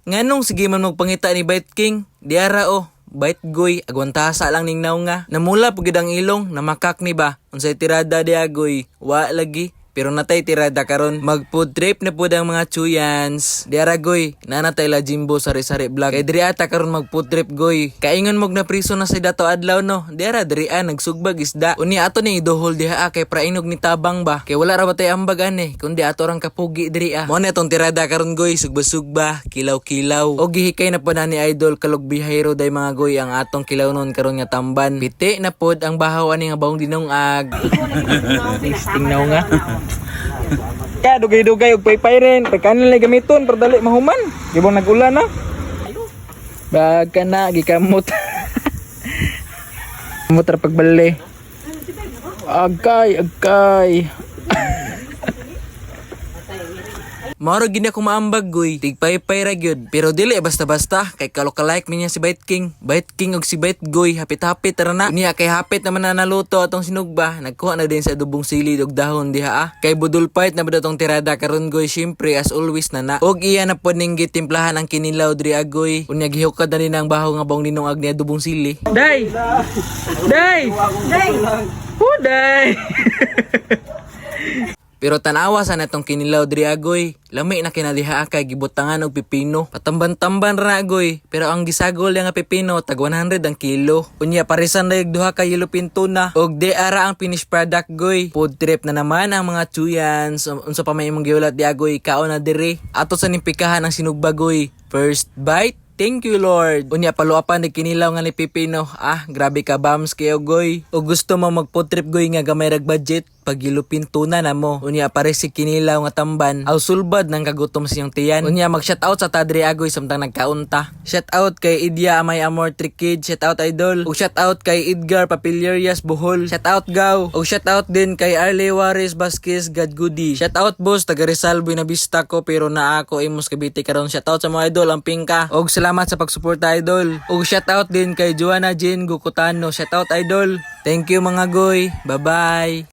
Nganong sige man magpangita ni Bite King? Diara oh. Bite goy, agwantasa lang ning naw nga. Namula pagid ang ilong, namakak ni ba? Unsay tirada diha goy? Wa lagi. Pero natay tirada karon mag-food trip na pud ang mga chuyans. Diara goy, nanatay la Jimbo sari-sari vlog. Kay diri ata karon mag-food trip goy. Kaingon mog na priso na sa dato adlaw no. Diara diri nagsugbag isda. Unya ato ni idohol diha kay prainog ni tabang ba. Kay wala ra batay ambag ani, kundi ato rang kapugi diri Mo na tong tirada karon goy, sugba-sugba, kilaw-kilaw. O gihikay na pud ni idol kalog bihayro day mga goy ang atong kilawnon karon nga tamban. Piti na pud ang bahaw ani nga bawong dinong-ag. Tasting naw nga. Kaya dugay-dugay og paypay rin. Pagkanin lang gamiton para dali mahuman. Gibong nag-ulan na. Baga na gikamot. Kamot ra pagbali. Agkay. Maro gini ako maambag goy, tigpaypay ra gyud. Pero dili basta-basta kay kalokalike niya si Bite King. Bite King og si Bite goy, hapit-hapit ra na. Niya kay hapit naman na naluto atong sinugba. Nagkuha na din sa adobong sili og dahon diha Kay budol fight na bud atong tirada karon goy, syempre as always na. Og iya na pud ning gitimplahan ang kinilaw diri agoy. Unya gihukad na din ang baho nga bawong ninong ag ni adobong sili. Day. Huday. Pero tanawa sa natong kinilaw diri agoy. Lami na kinadiha kay gibutangan og pipino. Patamban-tamban ra agoy. Pero ang gisagol nga pipino tag 100 ang kilo. Unya parisan ra duha ka yellow pintuna. Og di ara ang finished product goy. Food trip na naman ang mga chuyans. Unsa pa may imong giulat di agoy, kaon na diri. Ato sa nimpikahan ang sinugba goy. First bite. Thank you Lord. Unya paluapan ni kinilaw nga ni pipino. Grabe ka bams kayo goy. O gusto mo mag food trip goy nga gamay rag budget, pagilupin tuna na mo. Unya pare si kinilaw nga tamban. Aw sulbad nang kagutom siyang tiyan. Unya mag shout out sa tadri agoy samtang nagkaunta. Shout out kay Idya Amay Amor Trikid. Shout out idol. O shout out kay Edgar Papilerias Bohol. Shout out Gaw. O shout out din kay Arley Juarez Vasquez Gadgudi. Shout out boss taga Rizal Buenavista ko pero naa ako imos Cavite karon. Shout out sa mga idol ang Pingka. Og salamat sa pagsuporta idol. Og shout out din kay Joanna Jean Gukutano. Shout out idol. Thank you mga goy. Bye bye.